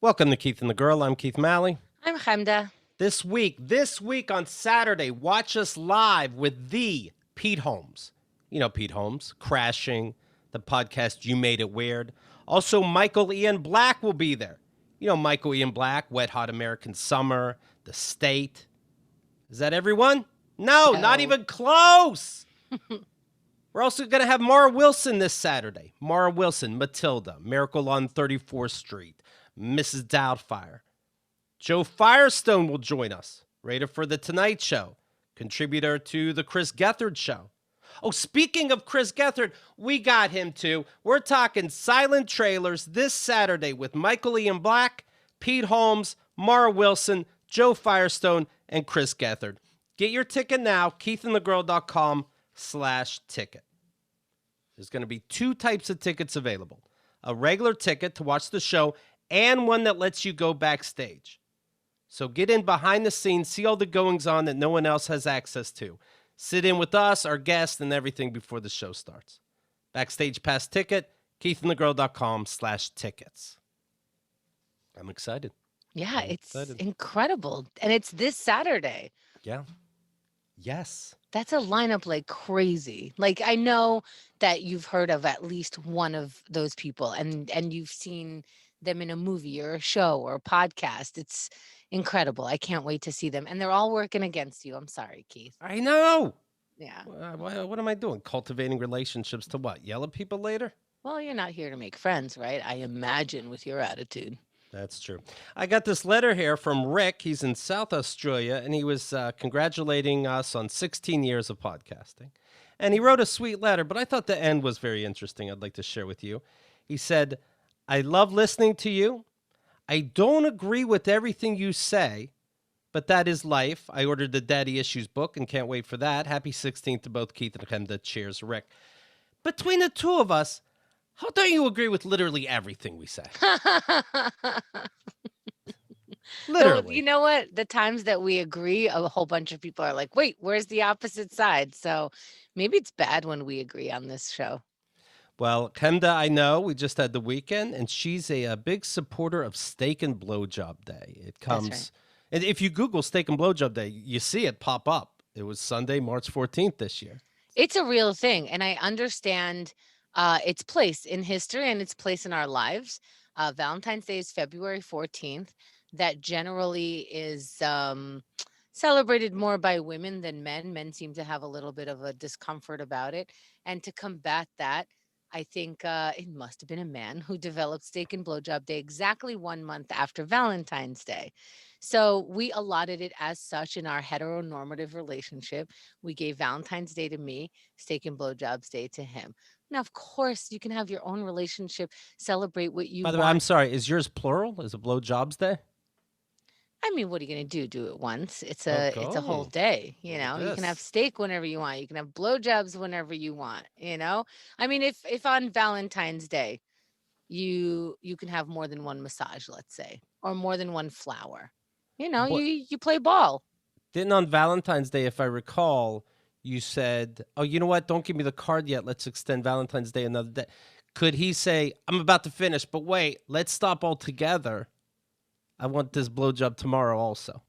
Welcome to Keith and the Girl. I'm Keith Malley. I'm Chemda. This week on Saturday, watch us live with the Pete Holmes. You know Pete Holmes, Crashing, the podcast You Made It Weird. Also, Michael Ian Black will be there. You know Michael Ian Black, Wet Hot American Summer, The State. Is that everyone? No, not even close. We're also going to have Mara Wilson this Saturday. Mara Wilson, Matilda, Miracle on 34th Street, Mrs. Doubtfire. Joe Firestone will join us, writer for The Tonight Show, contributor to The Chris Gethard Show. Oh, speaking of Chris Gethard, we got him too. We're talking silent trailers this Saturday with Michael Ian Black, Pete Holmes, Mara Wilson, Joe Firestone, and Chris Gethard. Get your ticket now, keithandthegirl.com/ticket. There's going to be two types of tickets available. A regular ticket to watch the show and one that lets you go backstage. So get in behind the scenes, see all the goings on that no one else has access to. Sit in with us, our guests, and everything before the show starts. Backstage pass ticket, keithandthegirl.com/tickets. I'm excited. Yeah, it's incredible. And it's this Saturday. Yeah. Yes. That's a lineup like crazy. Like, I know that you've heard of at least one of those people and you've seen them in a movie or a show or a podcast. It's incredible. I can't wait to see them. And they're all working against you. I'm sorry, Keith. I know. Yeah. What am I doing? Cultivating relationships to what? Yell at people later? Well, you're not here to make friends, right? I imagine with your attitude. That's true. I got this letter here from Rick. He's in South Australia, and he was congratulating us on 16 years of podcasting. And he wrote a sweet letter, but I thought the end was very interesting. I'd like to share with you. He said, I love listening to you. I don't agree with everything you say, but that is life. I ordered the Daddy Issues book and can't wait for that. Happy 16th to both Keith and Chemda. Cheers, Rick. Between the two of us, how don't you agree with literally everything we say? Literally. So, you know what? The times that we agree, a whole bunch of people are like, wait, where's the opposite side? So maybe it's bad when we agree on this show. Well, Chemda, I know, we just had the weekend, and she's a big supporter of Steak and Blowjob Day. It comes, right. And if you Google Steak and Blowjob Day, you see it pop up. It was Sunday, March 14th this year. It's a real thing, and I understand its place in history and its place in our lives. Valentine's Day is February 14th. That generally is celebrated more by women than men. Men seem to have a little bit of a discomfort about it. And to combat that, I think it must have been a man who developed Steak and Blowjob Day exactly 1 month after Valentine's Day. So we allotted it as such in our heteronormative relationship. We gave Valentine's Day to me, Steak and Blowjob's Day to him. Now, of course, you can have your own relationship, celebrate what you want. By the way, I'm sorry, is yours plural? Is it Blowjobs Day? I mean, what are you going to do it once? It's a whole day, you know. You can have steak whenever you want. You can have blowjobs whenever you want, you know. I mean, if on Valentine's Day you can have more than one massage, let's say, or more than one flower. You know, you play ball. Didn't on Valentine's Day, if I recall, you said, "Oh, you know what? Don't give me the card yet. Let's extend Valentine's Day another day." Could he say, "I'm about to finish, but wait, let's stop altogether. I want this blowjob tomorrow also.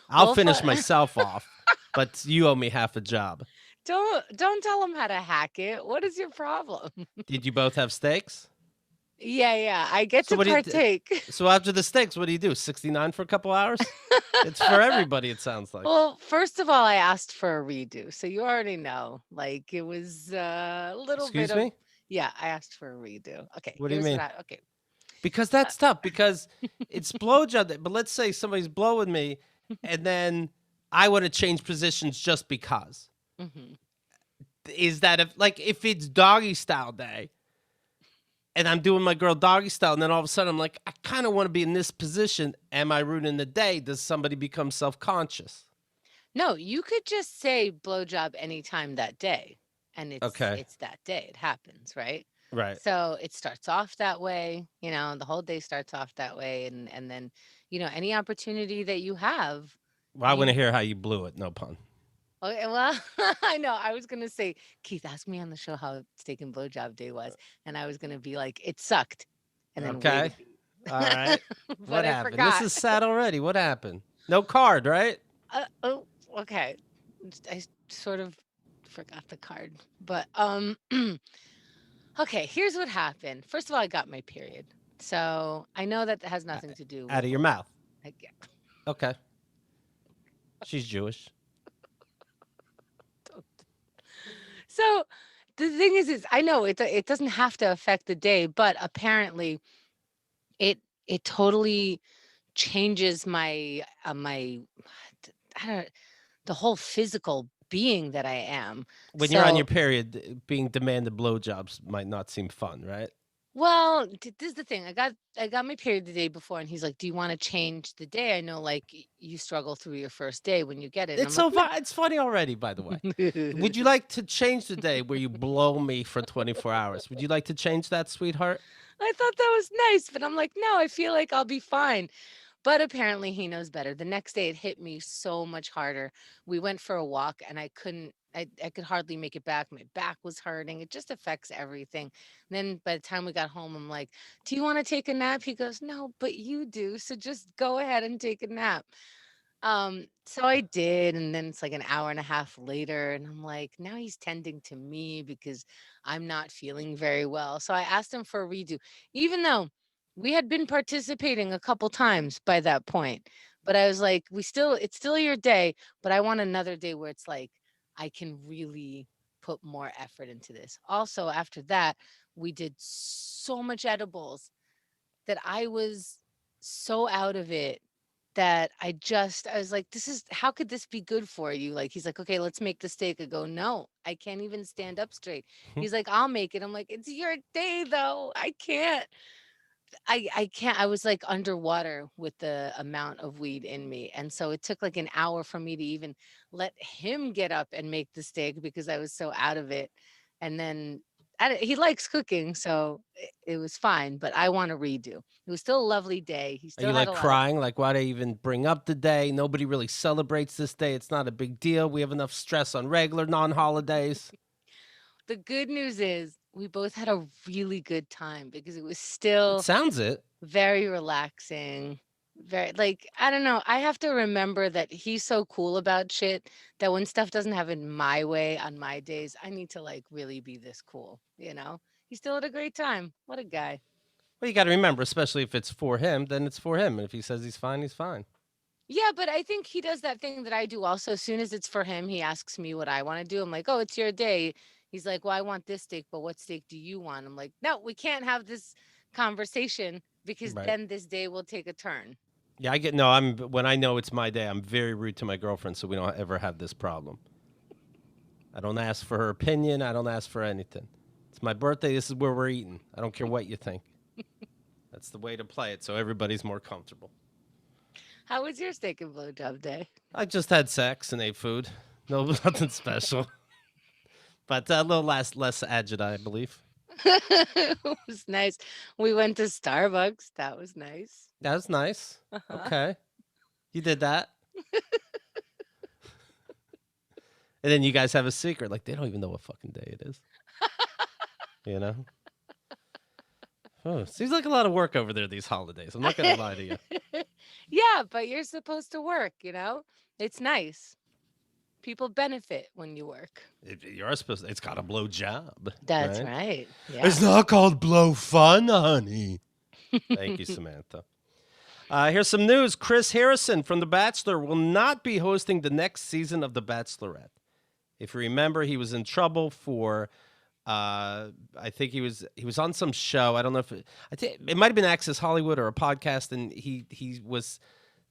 I'll finish myself off, but you owe me half a job." Don't tell him how to hack it. What is your problem? Did you both have steaks? Yeah. I get to partake. So after the steaks, what do you do? 69 for a couple hours? It's for everybody, it sounds like. Well, first of all, I asked for a redo. So you already know. Like, it was a little Excuse bit me? Yeah, I asked for a redo. Okay. What do you mean? Okay. Because that's tough, because it's blowjob day. But let's say somebody's blowing me, and then I want to change positions just because. Mm-hmm. Is that if it's doggy style day, and I'm doing my girl doggy style, and then all of a sudden I'm like, I kind of want to be in this position. Am I ruining the day? Does somebody become self-conscious? No, you could just say blowjob anytime that day, and it's that day. It happens, right? Right. So it starts off that way, you know, the whole day starts off that way. And then, you know, any opportunity that you have. Well, I want to hear how you blew it. No pun. Okay, well, I know. I was gonna say, Keith, ask me on the show how Steak and Blowjob Day was, and I was gonna be like, it sucked, and then wait a Okay. beat. All right. But What I happened? This forgot. is sad already. What happened? No card, right? Oh, okay. Sort of forgot the card, but okay. Here's what happened. First of all, I got my period, so I know that has Uh, nothing to do Out with of your blow. mouth. Like, yeah. Okay. She's Jewish. So the thing is I know it doesn't have to affect the day, but apparently it totally changes my I don't the whole physical being that I am. When you're on your So, period, being demanded blowjobs might not seem fun, right? well, this is the thing. I got my period the day before, and he's like, "Do you want to change the day? I know, like you struggle through your first day when you get it." And I'm It's like, so "No." it's funny already, by the way. Would you like to change the day where you blow me for 24 hours? Would you like to change that, sweetheart? I thought that was nice, but I'm like, "No, I feel like I'll be fine." But apparently he knows better. The next day it hit me so much harder. We went for a walk and I could hardly make it back. My back was hurting. It just affects everything. Then by the time we got home, I'm like, "Do you want to take a nap?" He goes, "No, but you do. So just go ahead and take a nap." So I did, and then it's like an hour and a half later, and I'm like, now he's tending to me because I'm not feeling very well. So I asked him for a redo, even though we had been participating a couple times by that point. But I was like, it's still your day, but I want another day where it's like I can really put more effort into this. Also, after that, we did so much edibles that I was so out of it that I was like, "This is how could this be good for you?" Like, he's like, "Okay, let's make the steak." I go, "No, I can't even stand up straight." He's like, "I'll make it." I'm like, "It's your day though. I can't." I can't. I was like underwater with the amount of weed in me. And so it took like an hour for me to even let him get up and make the steak because I was so out of it. And then he likes cooking, so it was fine, but I want to redo. It was still a lovely day. He Are you still had like a lot of crying? Like, why do they even bring up the day? Nobody really celebrates this day. It's not a big deal. We have enough stress on regular non holidays. the good news is we both had a really good time because it was It still sounds it. very relaxing. Very like, I don't know, I have to remember that he's so cool about shit that when stuff doesn't happen my way on my days, I need to like really be this cool, you know? He still had a great time. What a guy. Well, you got to remember, especially if it's for him, then it's for him. And if he says he's fine, he's fine. Yeah, but I think he does that thing that I do also. As soon as it's for him, he asks me what I want to do. I'm like, "Oh, it's your day." He's like, "Well, I want this steak, but what steak do you want?" I'm like, "No, we can't have this conversation because Right. then this day will take a turn." Yeah, I get no. I'm when I know it's my day, I'm very rude to my girlfriend, so we don't ever have this problem. I don't ask for her opinion. I don't ask for anything. It's my birthday. This is where we're eating. I don't care what you think. That's the way to play it, so everybody's more comfortable. How was your steak and blowjob day? I just had sex and ate food. No, nothing special, but a little less agita, I believe. It was nice. We went to Starbucks. That was nice. That was nice. Uh-huh. Okay, you did that, and then you guys have a secret. Like they don't even know what fucking day it is. You know. Oh, seems like a lot of work over there these holidays. I'm not gonna lie to you. Yeah, but you're supposed to work, you know? It's nice. People benefit when you work. You're supposed. It's got to blow job, That's right? right. Yeah. It's not called blow fun, honey. Thank you, Samantha. Here's some news. Chris Harrison from The Bachelor will not be hosting the next season of The Bachelorette. If you remember, he was in trouble for. I think he was on some show. I don't know if I think it might have been Access Hollywood or a podcast, and he was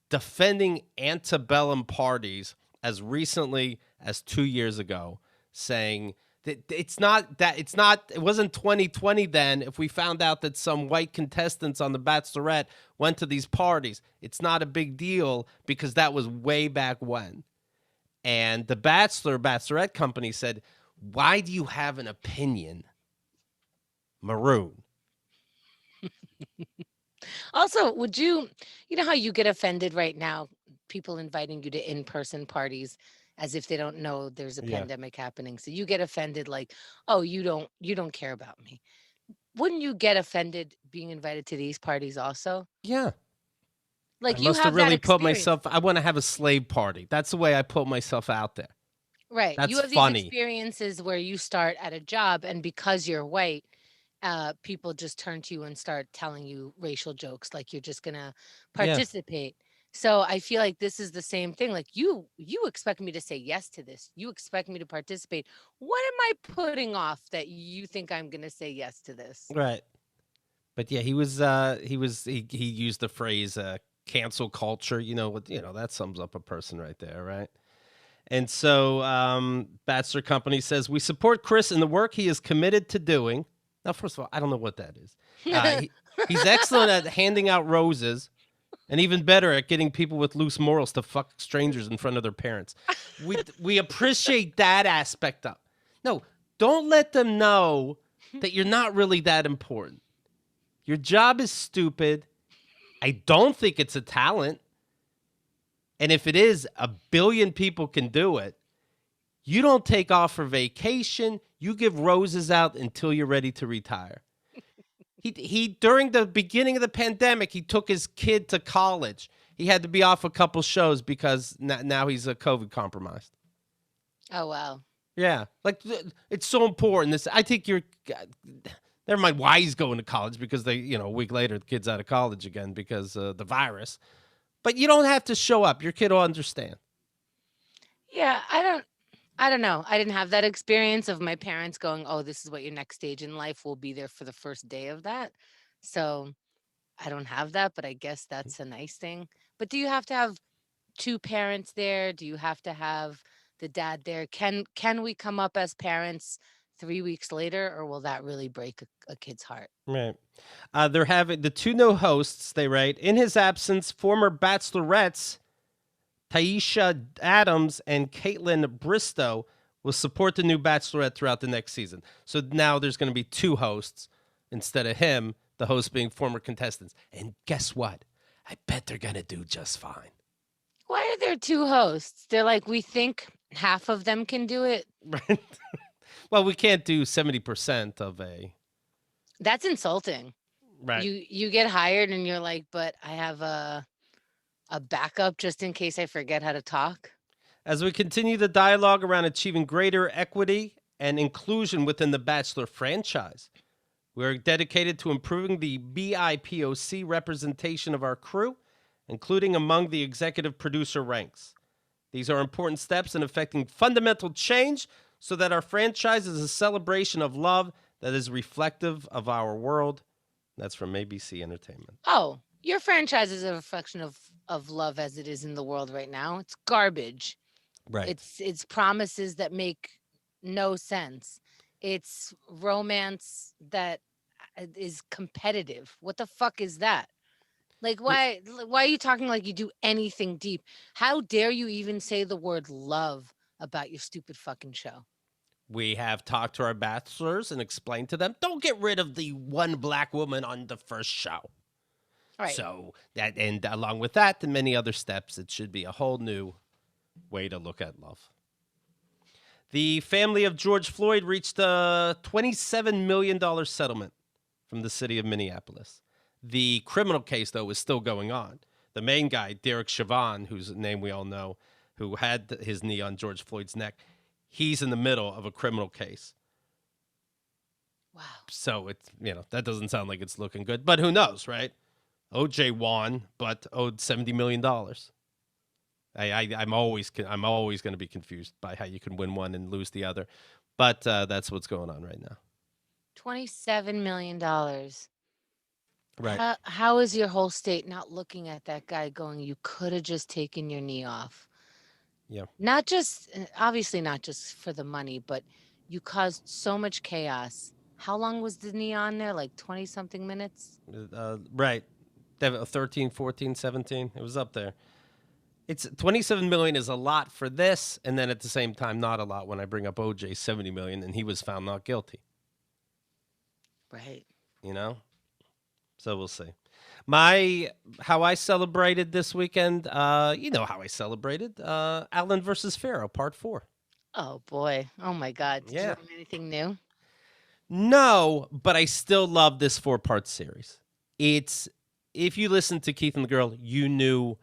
defending antebellum parties as recently as 2 years ago, saying that it wasn't 2020 then. If we found out that some white contestants on The Bachelorette went to these parties, it's not a big deal because that was way back when. And the Bachelorette company said, "Why do you have an opinion, Maroon?" Also, would you know how you get offended right now, people inviting you to in-person parties, as if they don't know there's a Yeah. pandemic happening. So you get offended like, "Oh, you don't care about me." Wouldn't you get offended being invited to these parties also? Yeah. I Like you must have have that really put experience. myself. I want to have a slave party. That's the way I put myself out there. Right. You That's have these funny. experiences where you start at a job and because you're white, people just turn to you and start telling you racial jokes like you're just gonna Yeah. participate. So I feel like this is the same thing. Like you expect me to say yes to this. You expect me to participate. What am I putting off that you think I'm gonna say yes to this? Right. But yeah, he used the phrase cancel culture. That sums up a person right there, right? And so Bachelor Company says we support Chris in the work he is committed to doing. Now, first of all, I don't know what that is. He's excellent at handing out roses, and even better at getting people with loose morals to fuck strangers in front of their parents. We appreciate that aspect of. No, don't let them know that you're not really that important. Your job is stupid. I don't think it's a talent. And if it is, a billion people can do it. You don't take off for vacation. You give roses out until you're ready to retire. He during the beginning of the pandemic, he took his kid to college. He had to be off a couple shows because now he's a COVID compromised. Oh wow. Yeah, like it's so important. This I think you're. Never mind why he's going to college because a week later the kid's out of college again because the virus. But you don't have to show up. Your kid will understand. Yeah, I don't know. I didn't have that experience of my parents going, "Oh, this is what your next stage in life will be there for the first day of that." So, I don't have that, but I guess that's a nice thing. But do you have to have two parents there? Do you have to have the dad there? Can we come up as parents 3 weeks later, or will that really break a kid's heart? Right. They're having the two new hosts, they write. In his absence, former Bachelorettes Taisha Adams and Caitlin Bristow will support the new Bachelorette throughout the next season. So now there's going to be two hosts instead of him, the host being former contestants. And guess what? I bet they're going to do just fine. Why are there two hosts? They're like, we think half of them can do it. Right. Well, we can't do 70% of a. That's insulting. Right. You get hired and you're like, but I have a backup just in case I forget how to talk. As we continue the dialogue around achieving greater equity and inclusion within the Bachelor franchise, we are dedicated to improving the BIPOC representation of our crew, including among the executive producer ranks. These are important steps in effecting fundamental change so that our franchise is a celebration of love that is reflective of our world. That's from ABC Entertainment. Oh, your franchise is a reflection of love as it is in the world right now. It's garbage. Right. It's promises that make no sense. It's romance that is competitive. What the fuck is that? Like why are you talking like you do anything deep? How dare you even say the word love about your stupid fucking show? We have talked to our bachelors and explained to them, don't get rid of the one black woman on the first show. Right. So that, and along with that, and many other steps, it should be a whole new way to look at love. The family of George Floyd reached a $27 million settlement from the city of Minneapolis. The criminal case, though, is still going on. The main guy, Derek Chauvin, whose name we all know, who had his knee on George Floyd's neck, he's in the middle of a criminal case. Wow. So it's, that doesn't sound like it's looking good, but who knows, right? OJ won, but owed $70 million. I'm always going to be confused by how you can win one and lose the other, but that's what's going on right now. $27 million. Right. How is your whole state not looking at that guy going, you could have just taken your knee off? Yeah. Not just, obviously not just for the money, but you caused so much chaos. How long was the knee on there? Like 20 something minutes? Right. 13, 14, 17. It was up there. It's $27 million is a lot for this, and then at the same time, not a lot when I bring up OJ $70 million, and he was found not guilty. Right. So we'll see. How I celebrated this weekend, you know how I celebrated. Alan versus Farrow, part 4. Oh boy. Oh my God. Did you Yeah. learn anything new? No, but I still love this 4-part series. It's if you listen to Keith and the Girl, you knew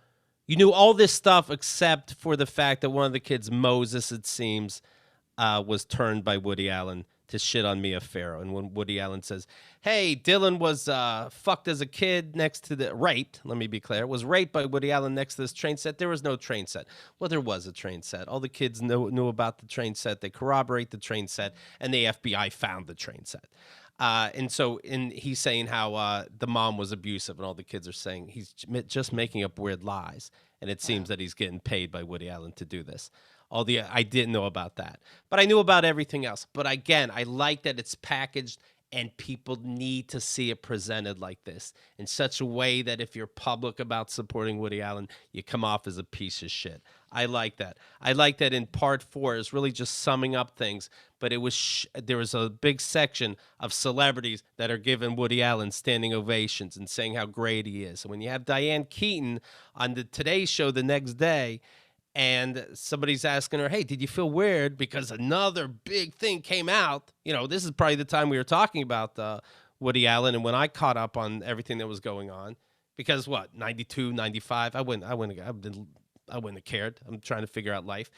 all this stuff except for the fact that one of the kids, Moses, it seems, was turned by Woody Allen to shit on Mia Farrow. And when Woody Allen says, hey, Dylan was fucked as a kid next to the raped, let me be clear, was raped by Woody Allen next to this train set. There was no train set. Well, there was a train set. All the kids knew about the train set. They corroborate the train set, and the FBI found the train set. And he's saying how the mom was abusive, and all the kids are saying he's just making up weird lies. And it seems that he's getting paid by Woody Allen to do this. I didn't know about that, but I knew about everything else. But again, I like that it's packaged and people need to see it presented like this in such a way that if you're public about supporting Woody Allen, you come off as a piece of shit. I like that. I like that in part 4 is really just summing up things, but there was a big section of celebrities that are giving Woody Allen standing ovations and saying how great he is. And when you have Diane Keaton on the Today Show the next day, and somebody's asking her, hey, did you feel weird because another big thing came out? You know, this is probably the time we were talking about Woody Allen and when I caught up on everything that was going on. Because what, 92, 95? I wouldn't have cared. I'm trying to figure out life.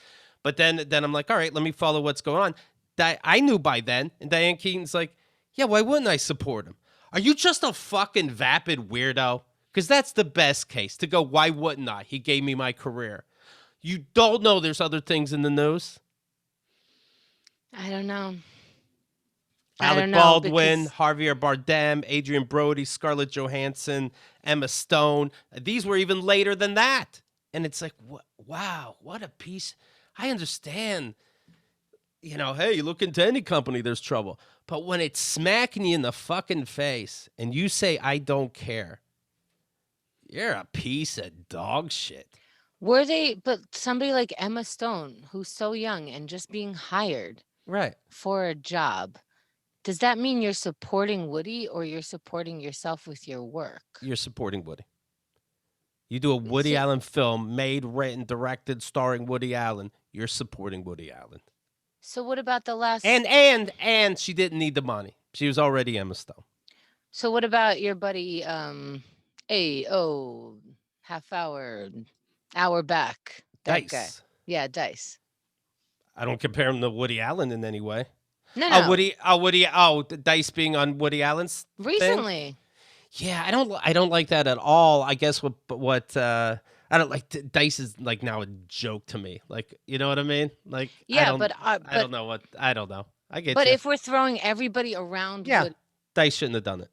But then I'm like, all right, let me follow what's going on. I knew by then. And Diane Keaton's like, yeah, why wouldn't I support him? Are you just a fucking vapid weirdo? Because that's the best case to go, why wouldn't I? He gave me my career. You don't know there's other things in the news? I don't know. Alec Baldwin, Javier Bardem, Adrian Brody, Scarlett Johansson, Emma Stone. These were even later than that. And it's like, wow, what a piece. I understand. You know, hey, you look into any company, there's trouble. But when it's smacking you in the fucking face and you say, I don't care, you're a piece of dog shit. But somebody like Emma Stone, who's so young and just being hired for a job, does that mean you're supporting Woody or you're supporting yourself with your work? You're supporting Woody. You do a Woody Allen film, made, written, directed, starring Woody Allen. You're supporting Woody Allen. So what about the last... And she didn't need the money. She was already Emma Stone. So what about your buddy, half hour back? That Dice. guy. Yeah, Dice. I don't compare him to Woody Allen in any way. No. Dice being on Woody Allen's recently. Thing? Yeah, I don't like that at all. I guess what I don't like. Dice is like now a joke to me. Like, you know what I mean? Like, yeah, I don't know. I get. But if we're throwing everybody around, Dice shouldn't have done it.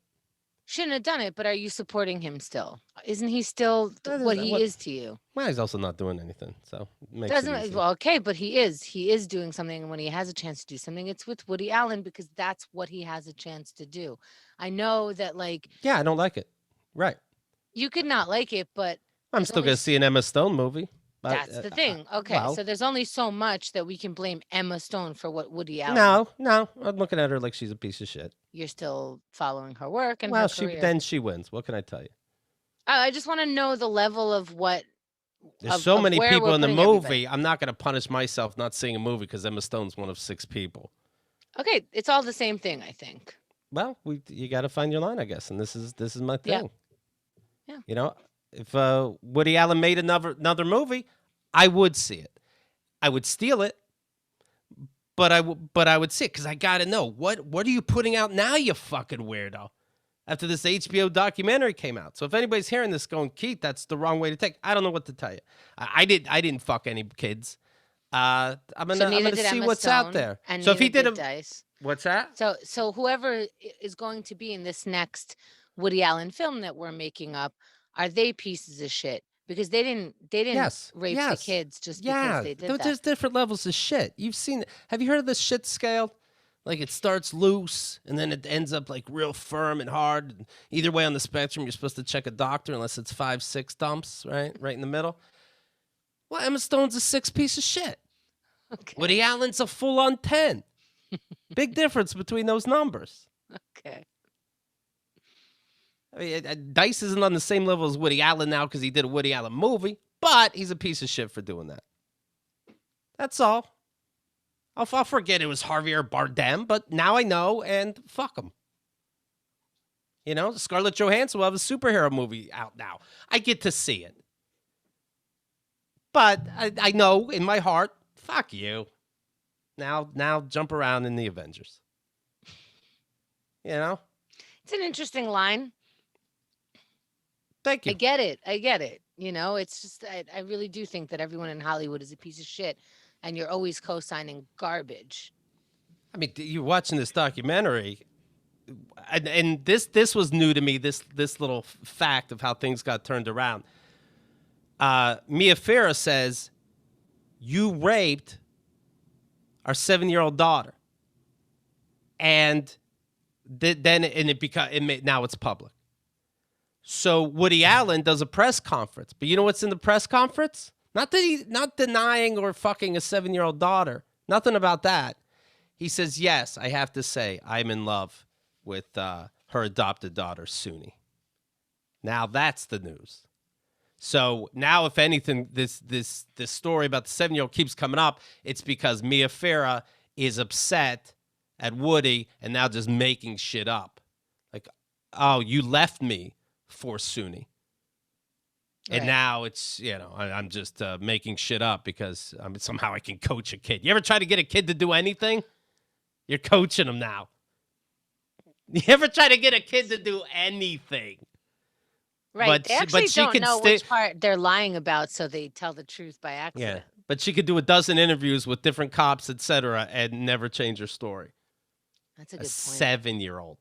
Shouldn't have done it, but are you supporting him still? Isn't he still what he is to you? Well, he's also not doing anything, so okay, but he is doing something, and when he has a chance to do something, it's with Woody Allen because that's what he has a chance to do. I know that, like, I don't like it. Right. You could not like it, but I'm still gonna see an Emma Stone movie. That's the thing. Okay, so there's only so much that we can blame Emma Stone for what Woody Allen. No, I'm looking at her like she's a piece of shit. You're still following her work and her career. Then she wins. What can I tell you? I just want to know the level of what. There's so many people in the movie. I'm not going to punish myself not seeing a movie because Emma Stone's one of 6 people. Okay, it's all the same thing, I think. Well, you got to find your line, I guess, and this is my thing. Yeah. You know, if Woody Allen made another movie, I would see it. I would steal it, but I would see it because I got to know what are you putting out now, you fucking weirdo. After this HBO documentary came out. So if anybody's hearing this going, Keith, that's the wrong way to take. I don't know what to tell you. I didn't fuck any kids. I'm gonna see what's out there. And so if he did Dice. What's that? So whoever is going to be in this next Woody Allen film that we're making up, are they pieces of shit? Because they didn't rape the kids just because they did that. There's different levels of shit. You've seen it. Have you heard of the shit scale? Like it starts loose and then it ends up like real firm and hard. And either way on the spectrum, you're supposed to check a doctor unless it's 5, 6 dumps, right? Right in the middle. Well, Emma Stone's a 6 piece of shit. Okay. Woody Allen's a full-on 10. Big difference between those numbers. Okay. I mean, Dice isn't on the same level as Woody Allen now because he did a Woody Allen movie, but he's a piece of shit for doing that. That's all. I'll forget it was Javier Bardem, but now I know, and fuck him. You know, Scarlett Johansson will have a superhero movie out now. I get to see it. But I know in my heart, fuck you. Now jump around in the Avengers. You know? It's an interesting line. Thank you. I get it. You know, it's just, I really do think that everyone in Hollywood is a piece of shit and you're always co-signing garbage. I mean, you're watching this documentary, and this was new to me, this little fact of how things got turned around. Mia Farrow says, you raped our 7-year-old daughter. And now it's public. So Woody Allen does a press conference. But you know what's in the press conference? Not denying or fucking a 7-year-old daughter. Nothing about that. He says, yes, I have to say, I'm in love with her adopted daughter, Suni. Now that's the news. So now, if anything, this story about the 7-year-old keeps coming up, it's because Mia Farrow is upset at Woody and now just making shit up. Like, oh, you left me for Suni. And Right. now it's, I'm just making shit up because somehow I can coach a kid. You ever try to get a kid to do anything? You're coaching them now. You ever try to get a kid to do anything? Right. But They actually she don't could know stay. which part they're lying about, so they tell the truth by accident. Yeah, but she could do a dozen interviews with different cops, etc., and never change her story. That's a A good point. 7-year-old.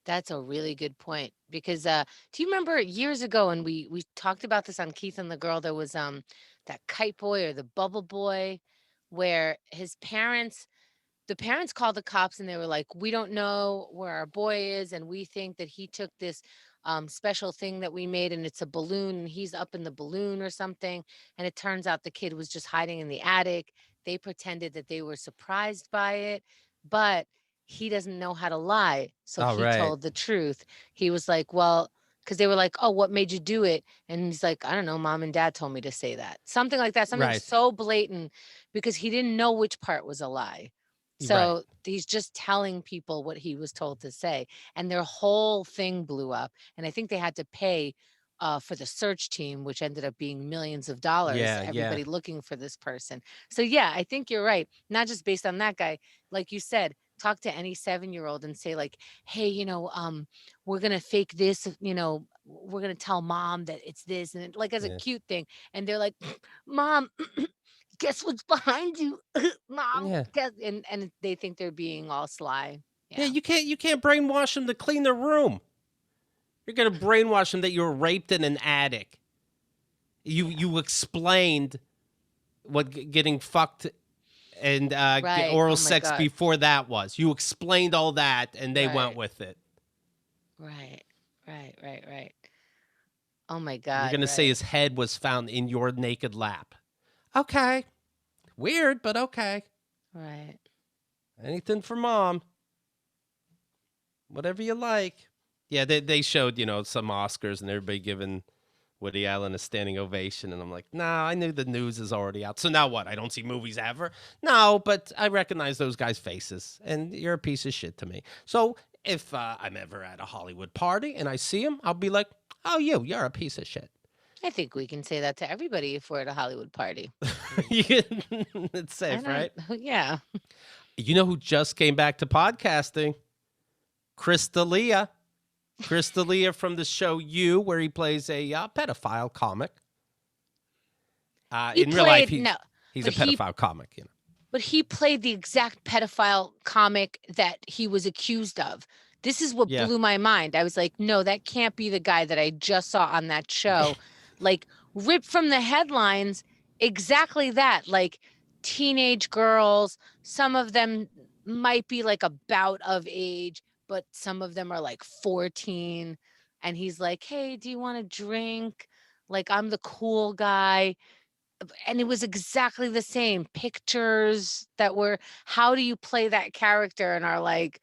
That's a really good point because do you remember years ago and we talked about this on Keith and the Girl, there was that kite boy or the bubble boy where the parents called the cops and they were like, we don't know where our boy is and we think that he took this special thing that we made and it's a balloon and he's up in the balloon or something, and it turns out the kid was just hiding in the attic. They pretended that they were surprised by it, but he doesn't know how to lie, so Oh, he right. told the truth. He was like, well, because they were like, oh, what made you do it? And he's like, I don't know, mom and dad told me to say that, something like that, something Right. so blatant, because he didn't know which part was a lie. Right. So he's just telling people what he was told to say. And their whole thing blew up. And I think they had to pay for the search team, which ended up being millions of dollars, Yeah, yeah. everybody looking for this person. So, yeah, I think you're right. Not just based on that guy. Like you said, talk to any 7-year-old and say, like, hey, we're going to fake this, we're going to tell mom that it's this. And like as a Yeah. cute thing. And they're like, mom, guess what's behind you, mom? Yeah. Guess, and they think they're being all sly. Yeah, Yeah. you can't brainwash them to clean their room. You're going to brainwash them that you were raped in an attic. You explained what getting fucked and Right. oral Oh my sex God. before that was. You explained all that, and they went Right. with it. Right. Right. Oh my You're God. going to say Right. his head was found in your naked lap. Okay. Weird, but okay. Right. Anything for mom. Whatever you like. Yeah, they showed, some Oscars and everybody giving Woody Allen a standing ovation. And I'm like, nah, I knew the news is already out. So now what? I don't see movies ever? No, but I recognize those guys' faces. And you're a piece of shit to me. So if I'm ever at a Hollywood party and I see him, I'll be like, oh, you're a piece of shit. I think we can say that to everybody if we're at a Hollywood party. It's safe, right? Yeah. You know who just came back to podcasting? Chris D'Elia. Chris D'Elia from the show You, where he plays a pedophile comic. In real life, he's a pedophile comic. But he played the exact pedophile comic that he was accused of. This is what Yeah. blew my mind. I was like, no, that can't be the guy that I just saw on that show. Like, ripped from the headlines, exactly that. Like, teenage girls, some of them might be like about of age, but some of them are like 14. And he's like, hey, do you want a drink? Like, I'm the cool guy. And it was exactly the same pictures that were, how do you play that character and are like,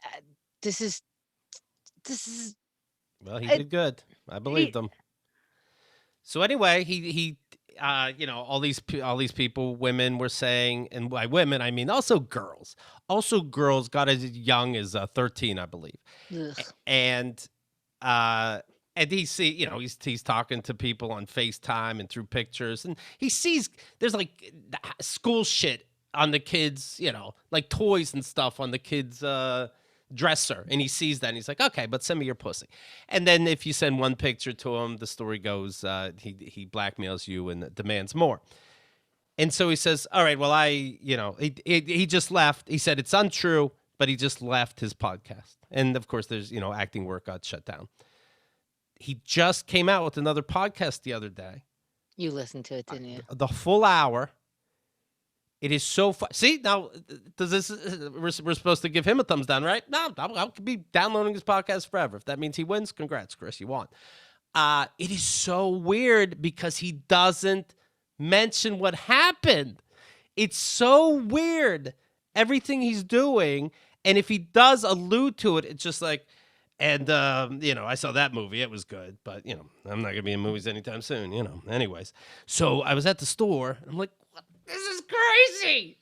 uh, this is Well, he It, did good. I believed he, him. So anyway, all these people, women were saying, and by women I mean also girls got as young as 13, I believe, ugh. and uh, and he's talking to people on FaceTime and through pictures, and he sees there's like school shit on the kids, like toys and stuff on the kids' dresser, and he sees that, and he's like, okay, but send me your pussy. And then if you send one picture to him, the story goes, he blackmails you and demands more. And so he says, all right, well, he just left. He said it's untrue, but he just left his podcast. And of course, there's, acting work got shut down. He just came out with another podcast the other day, You listened to it, didn't you? the full hour. It is so fun. See, now, does this? We're supposed to give him a thumbs down, right? No, I'll be downloading his podcast forever. If that means he wins, congrats, Chris, you won. It is so weird because he doesn't mention what happened. It's so weird, everything he's doing. And if he does allude to it, it's just like, and, I saw that movie. It was good. But, I'm not going to be in movies anytime soon, Anyways. So I was at the store. And I'm like, what? This is crazy.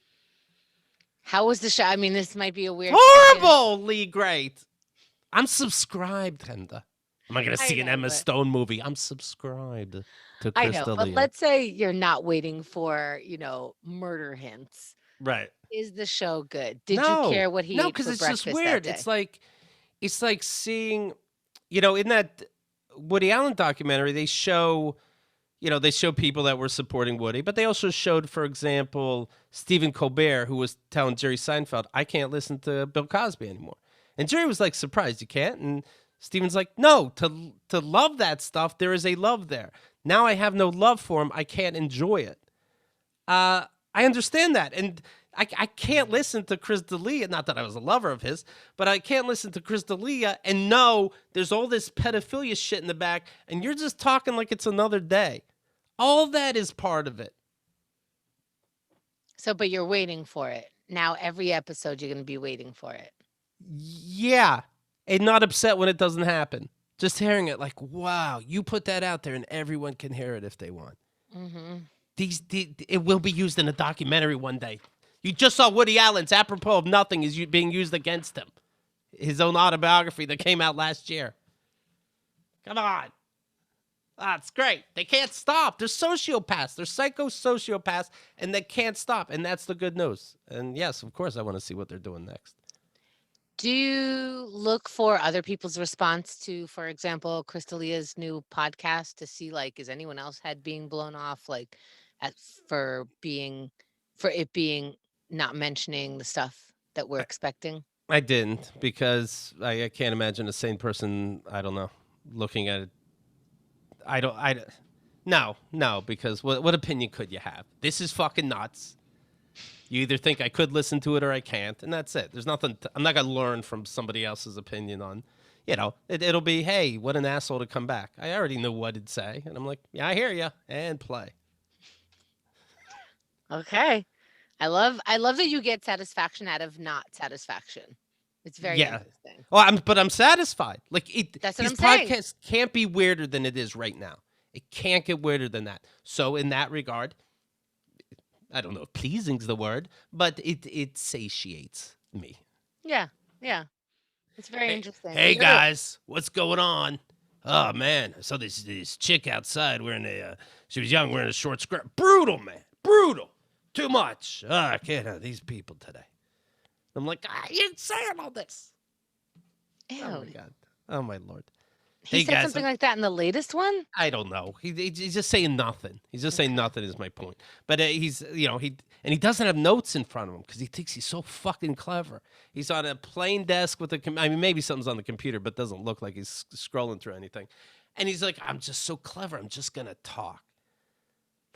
How was the show? I mean, this might be a weird. Horribly great. I'm subscribed, Chemda. Am I going to see an Emma Stone movie? I'm subscribed to Chris D'Elia. But let's say you're not waiting for, murder hints. Right. Is the show good? Did you care what he ate for breakfast? No, because it's just weird. It's like seeing, in that Woody Allen documentary, they show people that were supporting Woody, but they also showed, for example, Stephen Colbert, who was telling Jerry Seinfeld, I can't listen to Bill Cosby anymore. And Jerry was like, surprised you can't. And Stephen's like, no, to love that stuff, there is a love there. Now I have no love for him. I can't enjoy it. I understand that. And I can't listen to Chris D'Elia, not that I was a lover of his, but I can't listen to Chris D'Elia and know there's all this pedophilia shit in the back, and you're just talking like it's another day. All that is part of it. So, but you're waiting for it. Now, every episode, you're going to be waiting for it. Yeah. And not upset when it doesn't happen. Just hearing it like, wow, you put that out there and everyone can hear it if they want. Mm-hmm. It will be used in a documentary one day. You just saw Woody Allen's Apropos of Nothing is being used against him. His own autobiography that came out last year. Come on. That's great. They can't stop. They're sociopaths. They're psycho-sociopaths, and they can't stop. And that's the good news. And yes, of course, I want to see what they're doing next. Do you look for other people's response to, for example, Chris D'Elia's new podcast to see, like, is anyone else head being blown off, like, for it being not mentioning the stuff that we're expecting? I didn't, because I can't imagine a sane person, I don't know, looking at it. No, because what opinion could you have? This is fucking nuts. You either think I could listen to it or I can't, and that's it. There's nothing. I'm not going to learn from somebody else's opinion on, it'll be, hey, what an asshole to come back. I already knew what it'd say, and I'm like, yeah, I hear you, and play. Okay. I love that you get satisfaction out of not satisfaction. It's very interesting. Well, I'm satisfied. Like That's what his I'm saying. podcast can't be weirder than it is right now. It can't get weirder than that. So in that regard, I don't know if pleasing's the word, but it satiates me. Yeah. It's very interesting. Hey guys, what's going on? Oh man, I saw this chick outside wearing she was young, wearing a short skirt. Brutal, man. Brutal. Too much. I can't have these people today. I'm like, you're saying all this. Ew. Oh my God. Oh my Lord. He said something like that in the latest one? I don't know. He's just saying nothing. He's just saying nothing is my point. But he doesn't have notes in front of him because he thinks he's so fucking clever. He's on a plain desk with maybe something's on the computer, but doesn't look like he's scrolling through anything. And he's like, I'm just so clever. I'm just going to talk.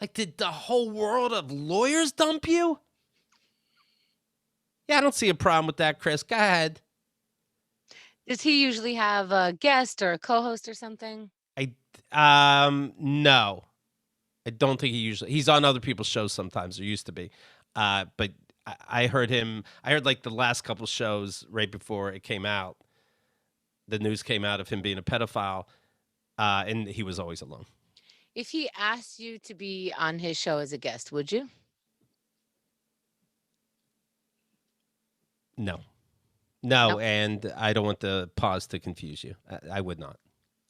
Like, did the whole world of lawyers dump you? Yeah, I don't see a problem with that, Chris. Go ahead. Does he usually have a guest or a co-host or something? No. I don't think he's on other people's shows sometimes, or used to be. But I heard like the last couple shows right before it came out. the news came out of him being a pedophile, and he was always alone. If he asked you to be on his show as a guest, would you? No. Nope. And I don't want the pause to confuse you. I would not.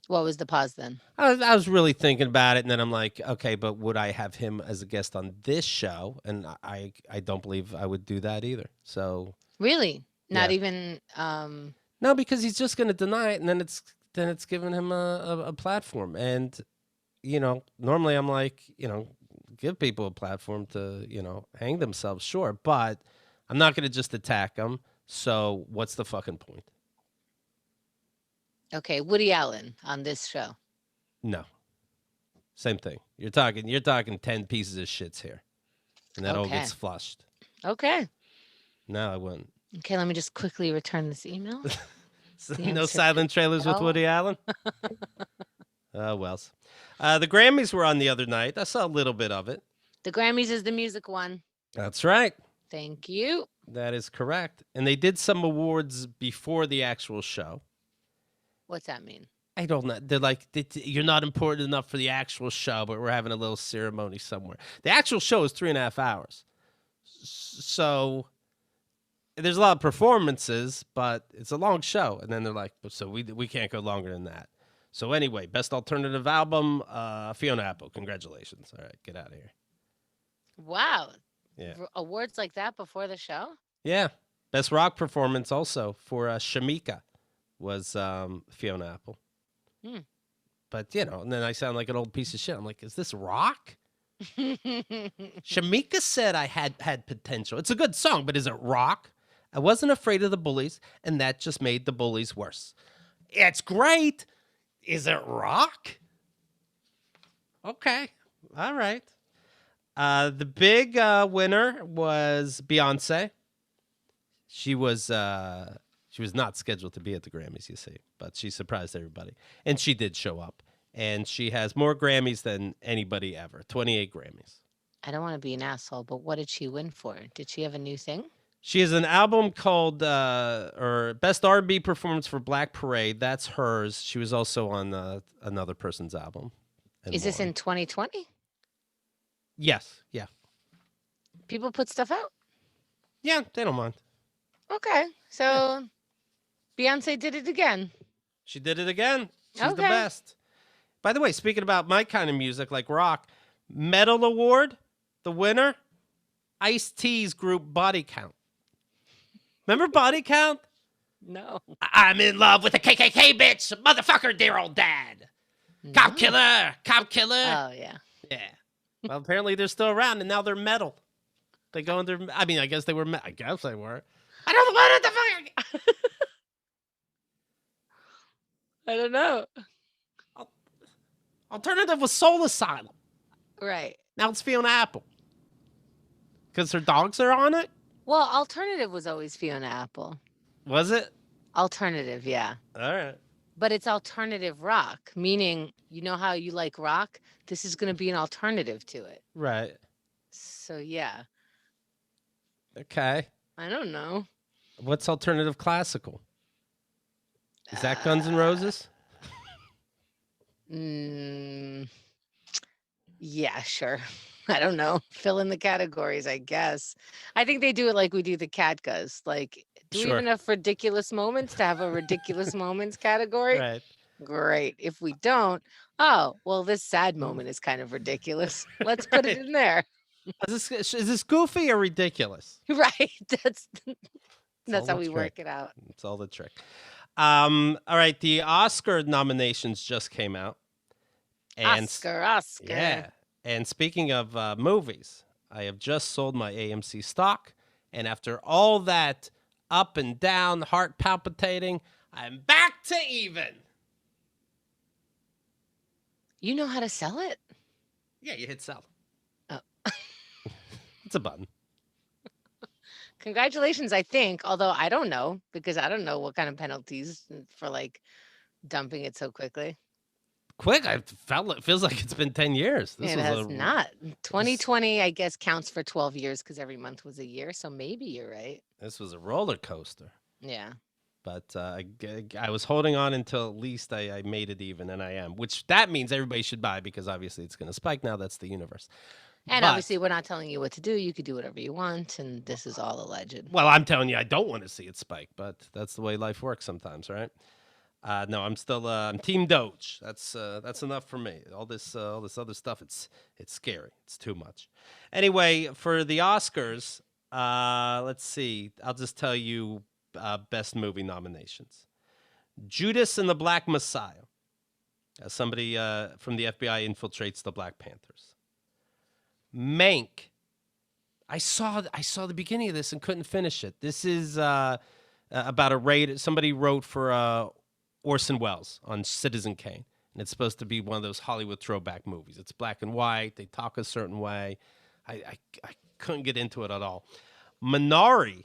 What was the pause then? I was really thinking about it, and then I'm like, okay, but would I have him as a guest on this show? And I don't believe I would do that either. So Really? Not Yeah. even no, because he's just going to deny it, and then it's giving him a platform. And normally I'm like, give people a platform to hang themselves, sure, but I'm not going to just attack them. So what's the fucking point? okay, Woody Allen on this show. No. Same thing. You're talking 10 pieces of shits here. And that all Okay. gets flushed. Okay. No, I wouldn't. Okay, let me just quickly return this email. The No answer silent trailers with no. Woody Allen? Oh, well. The Grammys were on the other night. I saw a little bit of it. The Grammys is the music one. That's right. Thank you. That is correct. And they did some awards before the actual show. What's that mean? I don't know. They're like, you're not important enough for the actual show, but we're having a little ceremony somewhere. The actual show is 3.5 hours. So there's a lot of performances, but it's a long show. And then they're like, so we can't go longer than that. So anyway, best alternative album, Fiona Apple. Congratulations. All right, get out of here. Wow. Yeah. Awards like that before the show? Yeah. Best rock performance also for Shamika was Fiona Apple. But, and then I sound like an old piece of shit. I'm like, is this rock? Shamika said I had potential. It's a good song, but is it rock? I wasn't afraid of the bullies, and that just made the bullies worse. It's great. Is it rock? Okay. All right. The big winner was Beyonce. She was not scheduled to be at the Grammys, you see, but she surprised everybody. And she did show up. And she has more Grammys than anybody ever. 28 Grammys. I don't want to be an asshole, but what did she win for? Did she have a new thing? She has an album called or Best R&B Performance for Black Parade. That's hers. She was also on another person's album. Is this in 2020? Yes. Yeah. People put stuff out? Yeah, they don't mind. Okay. So Beyonce did it again. She did it again. She's the Okay. best. By the way, speaking about my kind of music, like rock, Metal Award, the winner, Ice-T's group Body Count. Remember Body Count? No. I'm in love with a KKK bitch, motherfucker, dear old dad. Cop killer, cop killer. Oh, yeah. Yeah. Well, apparently they're still around, and now they're metal. They go under. I mean, I guess they were. I guess they were. I don't know what the fuck. I don't know. Alternative was Soul Asylum. Right. Now it's Fiona Apple. Because her dogs are on it? Well, alternative was always Fiona Apple. Was it? Alternative, yeah. All right. But it's alternative rock, meaning you know how you like rock? This is going to be an alternative to it. Right. So, yeah. Okay. I don't know. What's alternative classical? Is that Guns N' Roses? Yeah, sure. I don't know. Fill in the categories, I guess. I think they do it like we do the Catgas. Like, do we Sure. have enough ridiculous moments to have a ridiculous moments category? Right. Great. If we don't, oh, well, this sad moment is kind of ridiculous. Let's put it in there. Is this goofy or ridiculous? Right. That's all how the we trick. work it out. It's all the trick. All right. The Oscar nominations just came out. And Oscar. Yeah. And speaking of movies, I have just sold my AMC stock. And after all that up and down, heart palpitating, I'm back to even. You know how to sell it? Yeah, you hit sell. Oh. It's a button. Congratulations, I think. Although I don't know, because I don't know what kind of penalties for like dumping it so quickly. Quick, it feels like it's been 10 years. It has not. 2020, I guess, counts for 12 years because every month was a year. So maybe you're right. This was a roller coaster. Yeah. But I was holding on until at least I made it even, and I am. Which that means everybody should buy because obviously it's going to spike now. That's the universe. And But obviously, we're not telling you what to do. You could do whatever you want, and this is all alleged. well, I'm telling you, I don't want to see it spike, but that's the way life works sometimes, right? No, I'm still I'm Team Doge. That's enough for me. All this other stuff, it's scary. It's too much. Anyway, for the Oscars, let's see. I'll just tell you best movie nominations: Judas and the Black Messiah. Somebody from the FBI infiltrates the Black Panthers. Mank. I saw the beginning of this and couldn't finish it. This is about a raid. Somebody wrote for Orson Welles on Citizen Kane, and it's supposed to be one of those Hollywood throwback movies. It's black and white. They talk a certain way. I couldn't get into it at all. Minari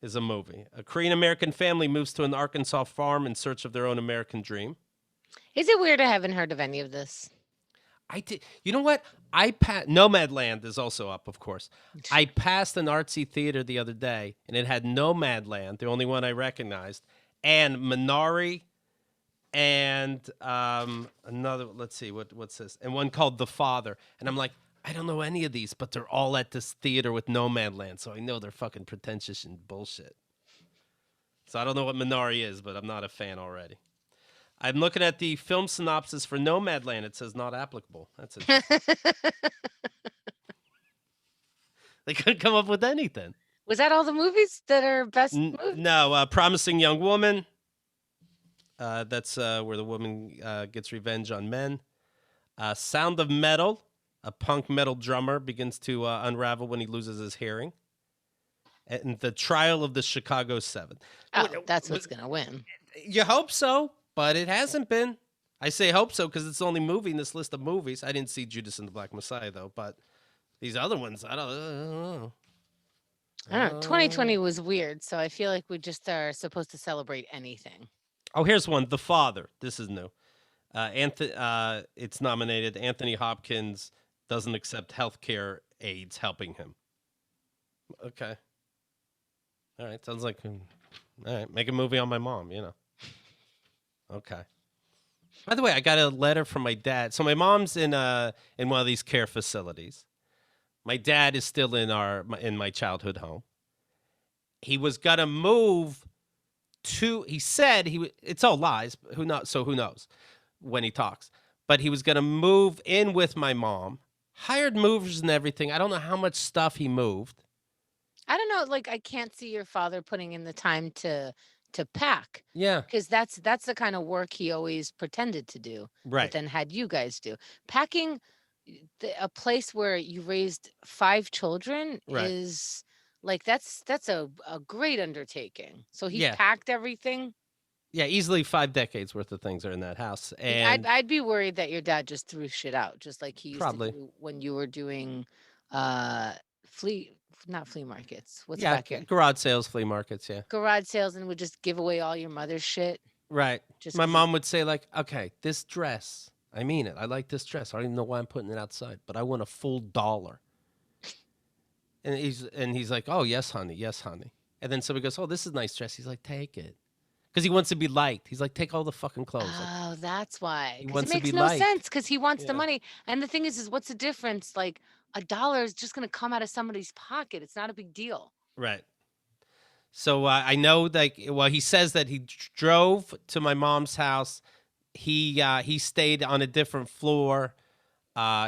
is a movie. A Korean American family moves to an Arkansas farm in search of their own American dream. Is it weird I haven't heard of any of this? I did. You know what? Nomadland is also up, of course. I passed an artsy theater the other day, and it had Nomadland, the only one I recognized, and Minari, and another. Let's see, what's this? And one called The Father. And I'm like, I don't know any of these, but they're all at this theater with Nomadland, so I know they're fucking pretentious and bullshit. So I don't know what Minari is, but I'm not a fan already. I'm looking at the film synopsis for Nomadland. It says not applicable. That's it. They couldn't come up with anything. Was that all the movies that are best movies? No, Promising Young Woman. That's where the woman gets revenge on men. Sound of Metal. A punk metal drummer begins to unravel when he loses his hearing. And The Trial of the Chicago 7. Oh, that's what's going to win. You hope so. But it hasn't been. I say hope so because it's the only movie in this list of movies. I didn't see Judas and the Black Messiah, though. But these other ones, I don't know. I don't know. 2020 was weird, so I feel like we just are supposed to celebrate anything. Oh, here's one. The Father. This is new. It's nominated. Anthony Hopkins doesn't accept healthcare aides helping him. Okay. All right. Sounds like, all right. Make a movie on my mom, you know. Okay. By the way, I got a letter from my dad. So my mom's in one of these care facilities. My dad is still in my childhood home. He was gonna move to. He said it's all lies. Who knows? So who knows when he talks? But he was gonna move in with my mom. Hired movers and everything. I don't know how much stuff he moved. I don't know. Like I can't see your father putting in the time to pack. Yeah. Because that's the kind of work he always pretended to do. Right. But then had you guys do. Packing a place where you raised 5 children Right. is like that's a great undertaking. So he Yeah. packed everything. Yeah, easily 5 decades worth of things are in that house. And I'd be worried that your dad just threw shit out, just like he used Probably. to do when you were doing not flea markets. What's yeah, back here? garage sales, flea markets, yeah. Garage sales, and would just give away all your mother's shit. Right. Just My 'cause mom would say, like, okay, this dress, I mean it. I like this dress. I don't even know why I'm putting it outside, but I want a full $1. And he's like, oh, yes, honey. Yes, honey. And then somebody goes, oh, this is a nice dress. He's like, take it. Because he wants to be liked. He's like, take all the fucking clothes. Oh, that's why. He 'Cause wants it to makes be no liked. sense because he wants the Yeah. money. And the thing is what's the difference? Like $1 is just going to come out of somebody's pocket. It's not a big deal. Right. So I know that, well, he says that he drove to my mom's house. He stayed on a different floor.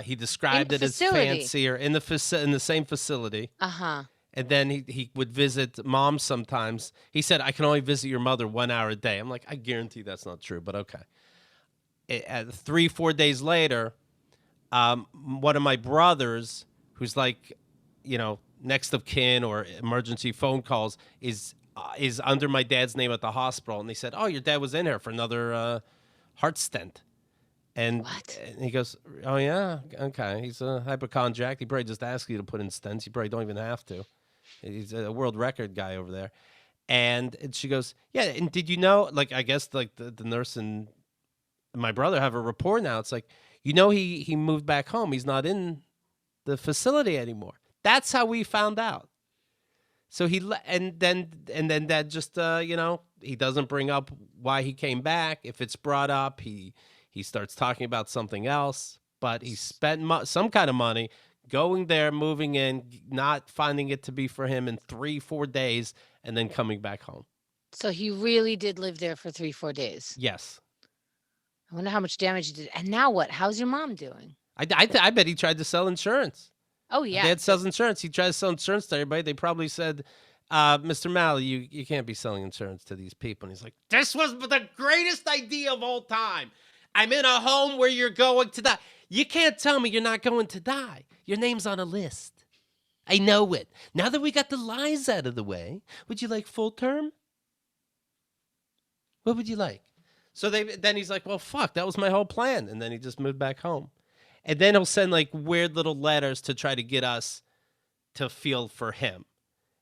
He described the it as facility. fancier in the same facility. Uh-huh. And then he would visit mom sometimes. He said, I can only visit your mother 1 hour a day. I'm like, I guarantee that's not true, but okay. 3-4 days later, one of my brothers, who's like, you know, next of kin or emergency phone calls, is under my dad's name at the hospital. And they said, oh, your dad was in here for another heart stent. And, What? and he goes, oh, yeah, okay. He's a hypochondriac. He probably just asked you to put in stents. You probably don't even have to. He's a world record guy over there. And she goes, yeah, and did you know, like, I guess, like, the nurse and my brother have a rapport now. It's like, you know, he moved back home. He's not in the facility anymore. That's how we found out. So and then Dad just, you know, he doesn't bring up why he came back. If it's brought up, he starts talking about something else. But he spent some kind of money going there, moving in, not finding it to be for him in 3-4 days, and then coming back home. So he really did live there for 3-4 days. Yes. I wonder how much damage he did. And now what? How's your mom doing? I bet he tried to sell insurance. Oh, yeah. Dad sells insurance. He tries to sell insurance to everybody. They probably said, Mr. Malley, you can't be selling insurance to these people. And he's like, this was the greatest idea of all time. I'm in a home where you're going to die. You can't tell me you're not going to die. Your name's on a list. I know it. Now that we got the lies out of the way, would you like full term? What would you like? So then he's like, well, fuck, that was my whole plan. And then he just moved back home. And then he'll send like weird little letters to try to get us to feel for him.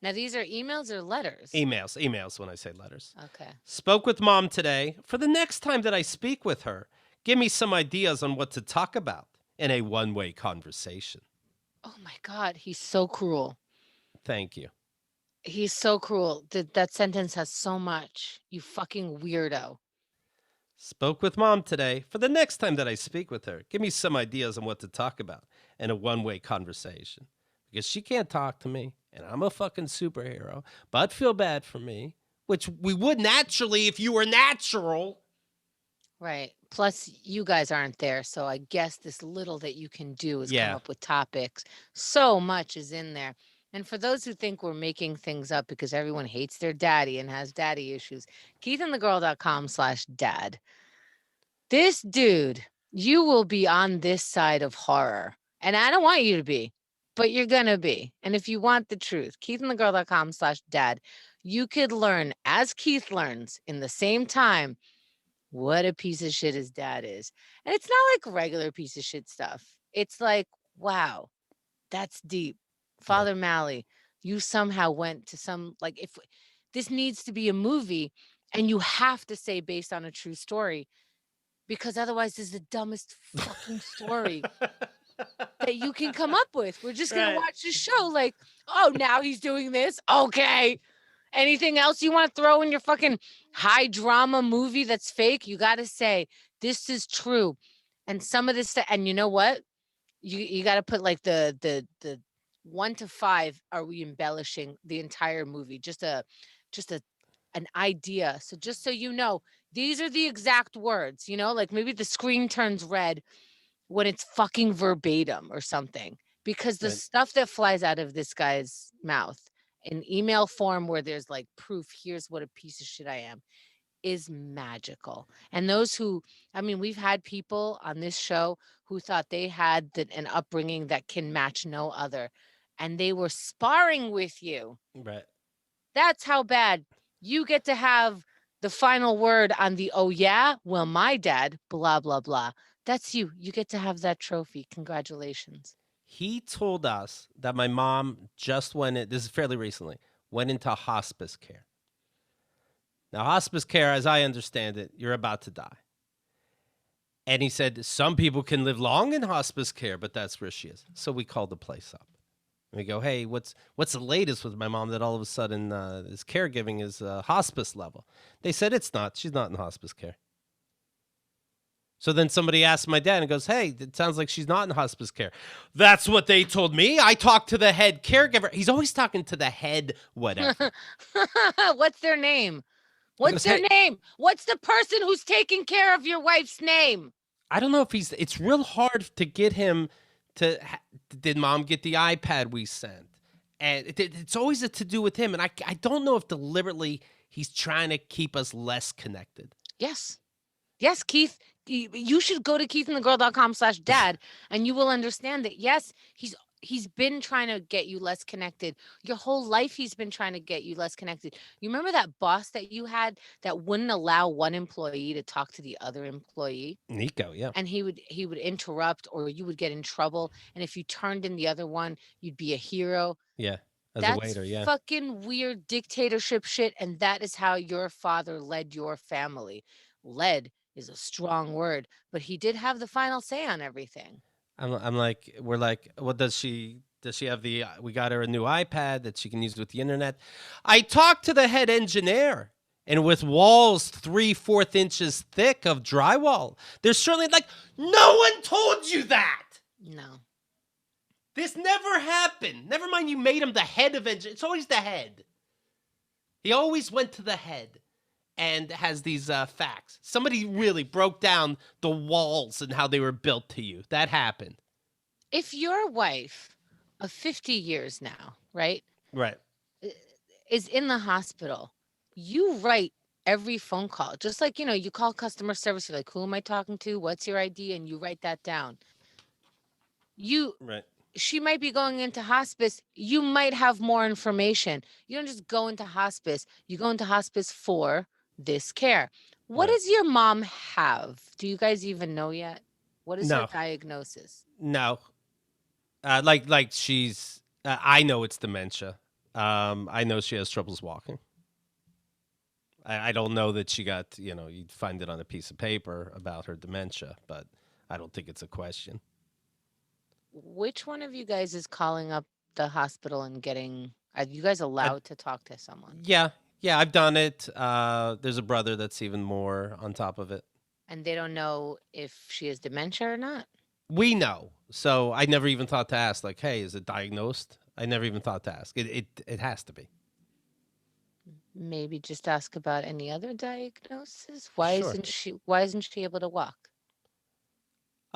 Now, these are emails or letters? Emails when I say letters. Okay. Spoke with mom today. For the next time that I speak with her, give me some ideas on what to talk about in a one-way conversation. Oh, my God. He's so cruel. Thank you. He's so cruel. That sentence has so much. You fucking weirdo. Spoke with mom today. For the next time that I speak with her, give me some ideas on what to talk about in a one-way conversation. Because she can't talk to me, and I'm a fucking superhero, but feel bad for me, which we would naturally if you were natural. Right. Plus, you guys aren't there, so I guess this little that you can do is come up with topics. So much is in there. And for those who think we're making things up because everyone hates their daddy and has daddy issues, KeithandTheGirl.com/dad. This dude, you will be on this side of horror. And I don't want you to be, but you're going to be. And if you want the truth, KeithandTheGirl.com/dad, you could learn, as Keith learns, in the same time, what a piece of shit his dad is. And it's not like regular piece of shit stuff. It's like, wow, that's deep. Father Malley, you somehow went to some, like, if this needs to be a movie and you have to say based on a true story, because otherwise this is the dumbest fucking story that you can come up with. We're just going to watch the show like, oh, now he's doing this. Okay. Anything else you want to throw in your fucking high drama movie that's fake? You got to say, this is true. And some of this, and you know what? You got to put like the 1 to 5, are we embellishing the entire movie? Just an idea. So just so you know, these are the exact words, like maybe the screen turns red when it's fucking verbatim or something, because the stuff that flies out of this guy's mouth in email form where there's like proof, here's what a piece of shit I am, is magical. And those who, we've had people on this show who thought they had an upbringing that can match no other. And they were sparring with you. Right. That's how bad. You get to have the final word on the, oh yeah, well, my dad, blah, blah, blah. That's you. You get to have that trophy. Congratulations. He told us that my mom just this is fairly recently, went into hospice care. Now, hospice care, as I understand it, you're about to die. And he said some people can live long in hospice care, but that's where she is. So we called the place up. And we go, hey, what's the latest with my mom that all of a sudden this caregiving is hospice level? They said it's not. She's not in hospice care. So then somebody asked my dad and goes, hey, it sounds like she's not in hospice care. That's what they told me. I talked to the head caregiver. He's always talking to the head whatever. What's their name? What's their name? What's the person who's taking care of your wife's name? I don't know if it's real hard to get him to, did mom get the iPad we sent? And it's always to do with him. And I don't know if deliberately he's trying to keep us less connected. Yes. Yes, Keith. You should go to KeithandTheGirl.com/dad and you will understand that, yes, he's been trying to get you less connected. Your whole life he's been trying to get you less connected. You remember that boss that you had that wouldn't allow one employee to talk to the other employee? Nico, yeah. And he would interrupt, or you would get in trouble. And if you turned in the other one, you'd be a hero. Yeah, That's a waiter, yeah. fucking weird dictatorship shit. And that is how your father led your family. Led is a strong word, but he did have the final say on everything. I'm like, we're like, what does she have we got her a new iPad that she can use with the internet. I talked to the head engineer. And with walls 3/4 inches thick of drywall, there's certainly no one told you that. No. This never happened. Never mind you made him the head of engineering. It's always the head. He always went to the head and has these facts. Somebody really broke down the walls and how they were built to you. That happened. If your wife of 50 years now, right, Right. is in the hospital, you write every phone call. Just like, you call customer service, you're like, who am I talking to? What's your ID? And you write that down. Right. She might be going into hospice. You might have more information. You don't just go into hospice. You go into hospice for this care. What Right. does your mom have? Do you guys even know yet? What is her No. diagnosis? No. Like she's, I know it's dementia. I know she has troubles walking. I don't know that she got, you'd find it on a piece of paper about her dementia, but I don't think it's a question. Which one of you guys is calling up the hospital and are you guys allowed to talk to someone? Yeah, I've done it. There's a brother that's even more on top of it. And they don't know if she has dementia or not? We know, so I never even thought to ask. Like, hey, is it diagnosed? I never even thought to ask. It has to be. Maybe just ask about any other diagnosis. Why Sure. isn't she able to walk?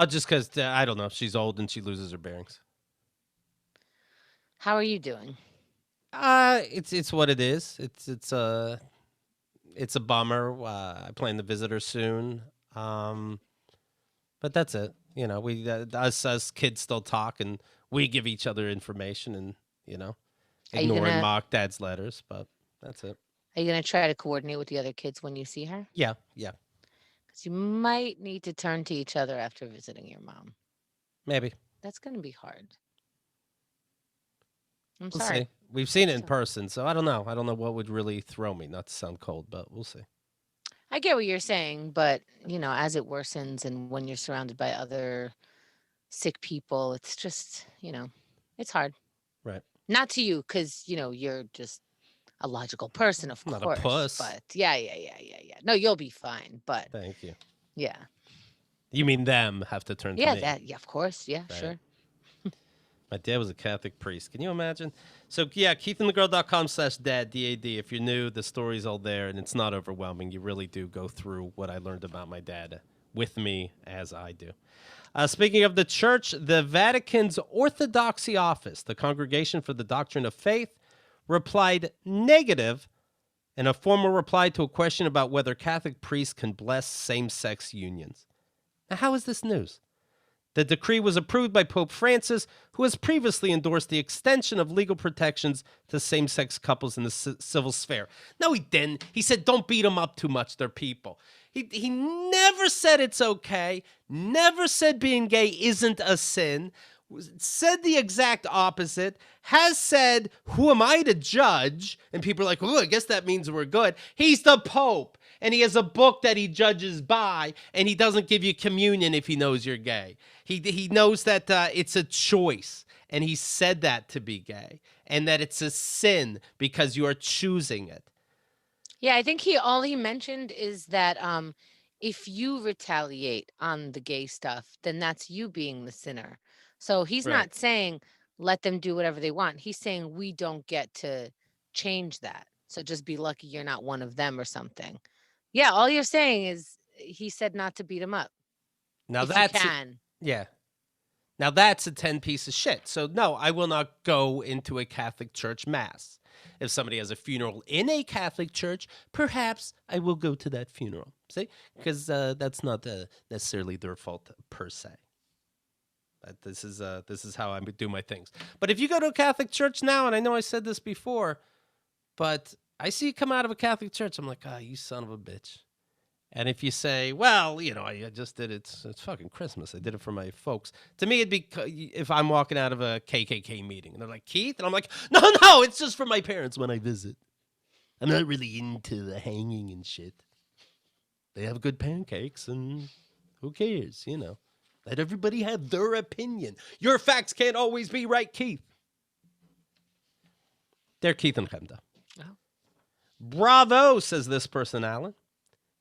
Just because I don't know. She's old and she loses her bearings. How are you doing? It's what it is. It's a bummer. I plan to visit her soon. But that's it. We us kids still talk and we give each other information and ignoring mock dad's letters. But that's it. Are you gonna try to coordinate with the other kids when you see her? Yeah. Because you might need to turn to each other after visiting your mom. Maybe. That's gonna be hard. I'm We'll sorry. see. We've seen it in person, so I don't know. I don't know what would really throw me. Not to sound cold, but we'll see. I get what you're saying, but as it worsens and when you're surrounded by other sick people, it's just, it's hard. Right. Not to you, because you're just a logical person, of Not course. a puss. But yeah. No, you'll be fine. But Thank you. yeah. You mean them have to turn to me? Yeah, of course. Yeah, Right. sure. My dad was a Catholic priest. Can you imagine? So, yeah, KeithAndTheGirl.com/dad, D-A-D. If you're new, the story's all there, and it's not overwhelming. You really do go through what I learned about my dad with me as I do. Speaking of the church, the Vatican's Orthodoxy Office, the Congregation for the Doctrine of Faith, replied negative in a formal reply to a question about whether Catholic priests can bless same-sex unions. Now, how is this news? The decree was approved by Pope Francis, who has previously endorsed the extension of legal protections to same-sex couples in the civil sphere. No, he didn't. He said, don't beat them up too much. They're people. He never said it's okay, never said being gay isn't a sin, said the exact opposite, has said, who am I to judge? And people are like, oh, I guess that means we're good. He's the Pope, and he has a book that he judges by, and he doesn't give you communion if he knows you're gay. He knows that it's a choice, and he said that to be gay, and that it's a sin because you are choosing it. Yeah, I think all he mentioned is that if you retaliate on the gay stuff, then that's you being the sinner. So he's not saying let them do whatever they want. He's saying we don't get to change that. So just be lucky you're not one of them or something. Yeah, all you're saying is he said not to beat him up. Now if that's you can. Yeah. Now that's a 10 piece of shit. So no, I will not go into a Catholic church mass. If somebody has a funeral in a Catholic church, perhaps I will go to that funeral. See? Because that's not necessarily their fault per se. But this is how I do my things. But if you go to a Catholic church now, and I know I said this before, but I see you come out of a Catholic church, I'm like, you son of a bitch. And if you say, well, I just did it. It's fucking Christmas. I did it for my folks. To me, it'd be if I'm walking out of a KKK meeting and they're like, Keith? And I'm like, no, it's just for my parents when I visit. I'm not really into the hanging and shit. They have good pancakes and who cares, Let everybody have their opinion. Your facts can't always be right, Keith. They're Keith and Chemda. Bravo, says this person, Alan.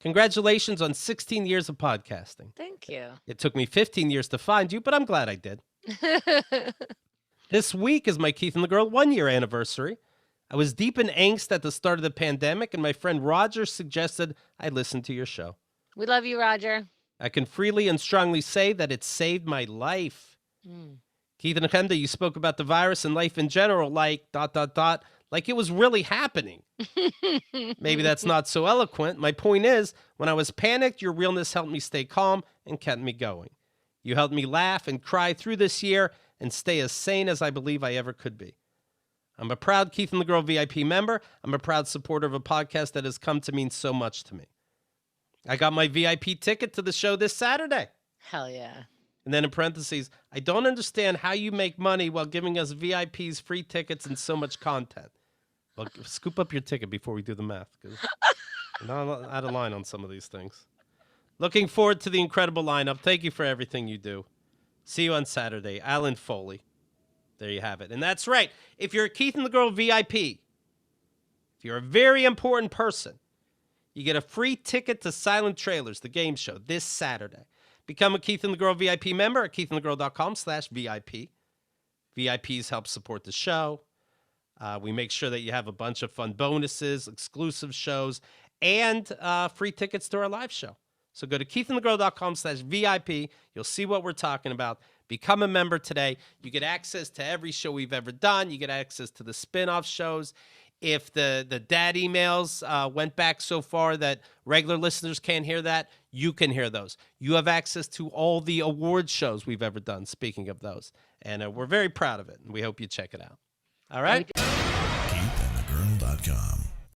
Congratulations on 16 years of podcasting. Thank you. It took me 15 years to find you, but I'm glad I did. This week is my Keith and the Girl 1-year anniversary. I was deep in angst at the start of the pandemic, and my friend Roger suggested I listen to your show. We love you, Roger. I can freely and strongly say that it saved my life. Keith and Chemda, you spoke about the virus and life in general like ... like it was really happening. Maybe that's not so eloquent. My point is, when I was panicked, your realness helped me stay calm and kept me going. You helped me laugh and cry through this year and stay as sane as I believe I ever could be. I'm a proud Keith and the Girl VIP member. I'm a proud supporter of a podcast that has come to mean so much to me. I got my VIP ticket to the show this Saturday. Hell yeah. And then in parentheses, I don't understand how you make money while giving us VIPs free tickets and so much content. Well, scoop up your ticket before we do the math, because I'm out of line on some of these things. Looking forward to the incredible lineup. Thank you for everything you do. See you on Saturday. Alan Foley. There you have it. And that's right. If you're a Keith and the Girl VIP, if you're a very important person, you get a free ticket to Silent Trailers, the game show, this Saturday. Become a Keith and the Girl VIP member at keithandthegirl.com/VIP. VIPs help support the show. We make sure that you have a bunch of fun bonuses, exclusive shows, and free tickets to our live show. So go to keithandthegirl.com/VIP. You'll see what we're talking about. Become a member today. You get access to every show we've ever done. You get access to the spin-off shows. If the dad emails went back so far that regular listeners can't hear that, you can hear those. You have access to all the award shows we've ever done, speaking of those. And we're very proud of it, and we hope you check it out. All right?